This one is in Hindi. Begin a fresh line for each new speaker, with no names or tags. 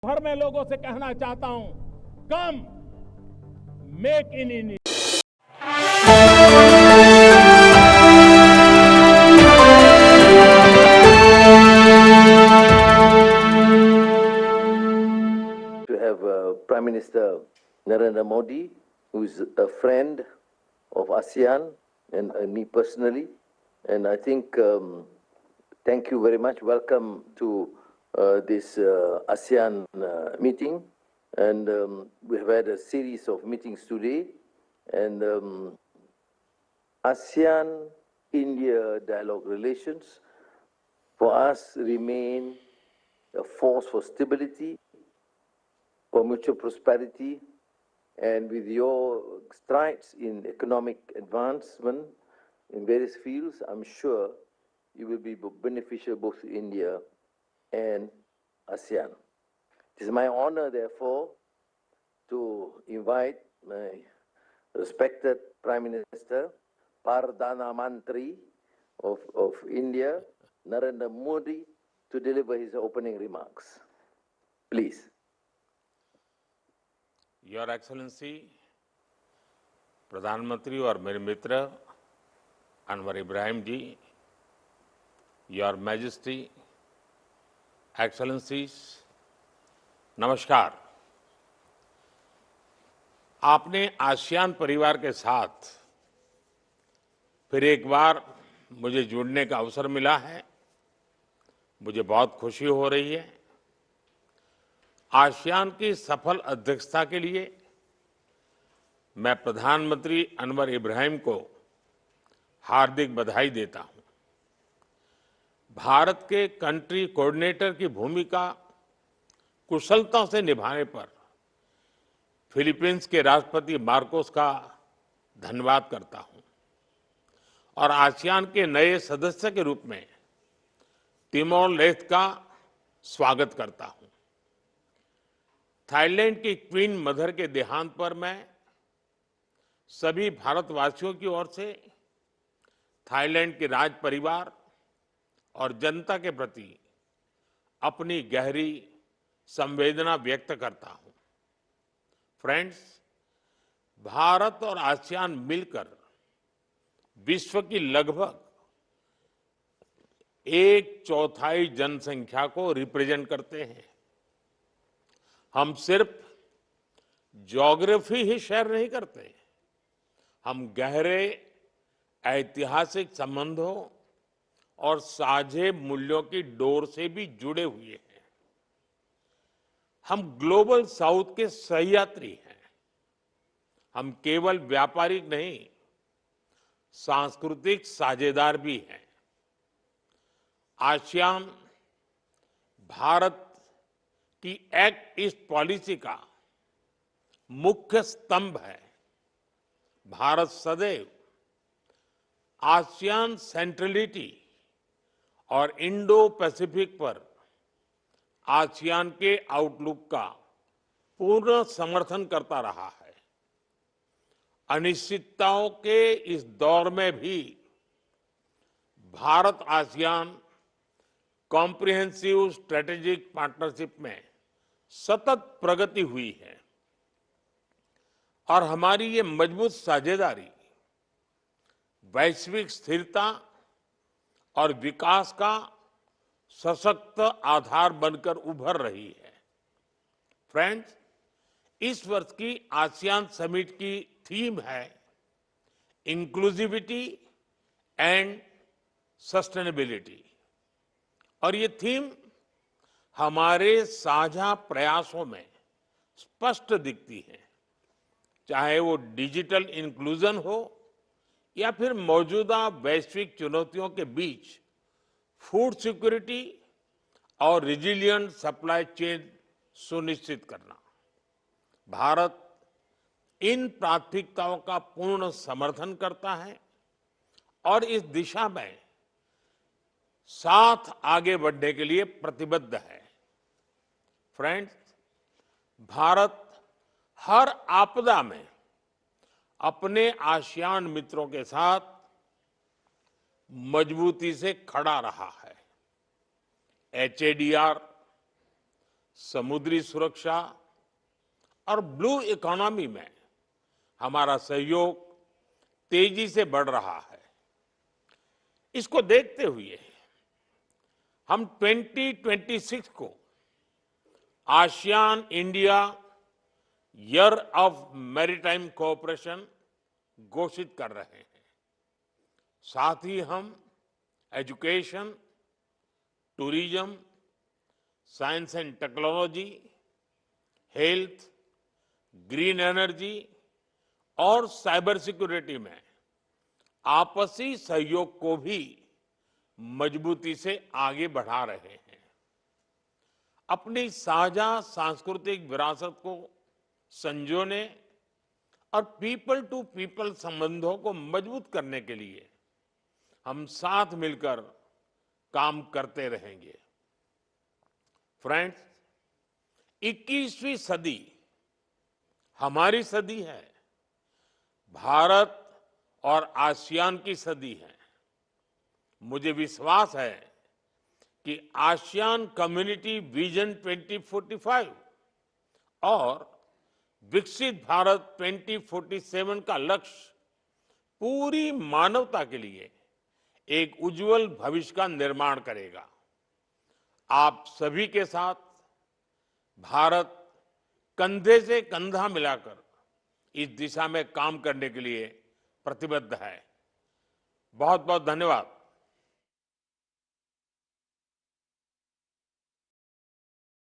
भर में लोगों से कहना चाहता हूं, कम make in India.
To have Prime Minister Narendra Modi, who is a friend of ASEAN and me personally. And I think, thank you very much. Welcome to this ASEAN meeting. And we have had a series of meetings today. And ASEAN-India dialogue relations for us remain a force for stability, for mutual prosperity, and with your strides in economic advancement in various fields, I'm sure you will be beneficial both to India and ASEAN. It is my honor, therefore, to invite my respected Prime Minister, Perdana Menteri of India, Narendra Modi, to deliver his opening remarks. Please.
Your excellency प्रधानमंत्री और मेरे मित्र अनवर इब्राहिम जी, योर मैजेस्टी, एक्सेलेंसीज, नमस्कार। आपने आसियान परिवार के साथ फिर एक बार मुझे जुड़ने का अवसर मिला है। मुझे बहुत खुशी हो रही है। आसियान की सफल अध्यक्षता के लिए मैं प्रधानमंत्री अनवर इब्राहिम को हार्दिक बधाई देता हूं। भारत के कंट्री कोऑर्डिनेटर की भूमिका कुशलता से निभाने पर फिलीपींस के राष्ट्रपति मार्कोस का धन्यवाद करता हूं और आसियान के नए सदस्य के रूप में तिमोर लेस्ते का स्वागत करता हूं। थाईलैंड की क्वीन मदर के देहांत पर मैं सभी भारतवासियों की ओर से थाईलैंड के राज परिवार और जनता के प्रति अपनी गहरी संवेदना व्यक्त करता हूं। फ्रेंड्स, भारत और आसियान मिलकर विश्व की लगभग 1/4 जनसंख्या को रिप्रेजेंट करते हैं। हम सिर्फ ज्योग्राफी ही शेयर नहीं करते, हम गहरे ऐतिहासिक संबंधों और साझे मूल्यों की डोर से भी जुड़े हुए हैं। हम ग्लोबल साउथ के सहयात्री हैं। हम केवल व्यापारिक नहीं, सांस्कृतिक साझेदार भी हैं। आसियान भारत की एक्ट ईस्ट पॉलिसी का मुख्य स्तंभ है। भारत सदैव आसियान सेंट्रलिटी और इंडो पैसिफिक पर आसियान के आउटलुक का पूर्ण समर्थन करता रहा है। अनिश्चितताओं के इस दौर में भी Bharat ASEAN comprehensive strategic partnership में सतत प्रगति हुई है और हमारी ये मजबूत साझेदारी वैश्विक स्थिरता और विकास का सशक्त आधार बनकर उभर रही है। फ्रेंड्स, इस वर्ष की आसियान समिट की थीम है इंक्लूसिविटी एंड सस्टेनेबिलिटी और ये थीम हमारे साझा प्रयासों में स्पष्ट दिखती है। चाहे वो डिजिटल इंक्लूजन हो या फिर मौजूदा वैश्विक चुनौतियों के बीच फूड सिक्योरिटी और रिजिलिएंट सप्लाई चेन सुनिश्चित करना। भारत इन प्राथमिकताओं का पूर्ण समर्थन करता है और इस दिशा में साथ आगे बढ़ने के लिए प्रतिबद्ध है। फ्रेंड्स, भारत हर आपदा में अपने आसियान मित्रों के साथ मजबूती से खड़ा रहा है। HADR, समुद्री सुरक्षा और ब्लू इकोनॉमी में हमारा सहयोग तेजी से बढ़ रहा है। इसको देखते हुए हम 2026 को ASEAN India year of maritime cooperation घोषित कर रहे हैं। साथ ही हम education, tourism, science and technology, health, green energy और साइबर सिक्योरिटी में आपसी सहयोग को भी मजबूती से आगे बढ़ा रहे हैं। अपनी साझा सांस्कृतिक विरासत को संजोने और पीपल टू पीपल संबंधों को मजबूत करने के लिए हम साथ मिलकर काम करते रहेंगे। फ्रेंड्स, 21वीं सदी हमारी सदी है, भारत और आसियान की सदी है। मुझे विश्वास है कि आसियान कम्युनिटी विजन 2045 और विकसित भारत 2047 का लक्ष्य पूरी मानवता के लिए एक उज्जवल भविष्य का निर्माण करेगा। आप सभी के साथ भारत कंधे से कंधा मिलाकर इस दिशा में काम करने के लिए प्रतिबद्ध है। बहुत बहुत धन्यवाद।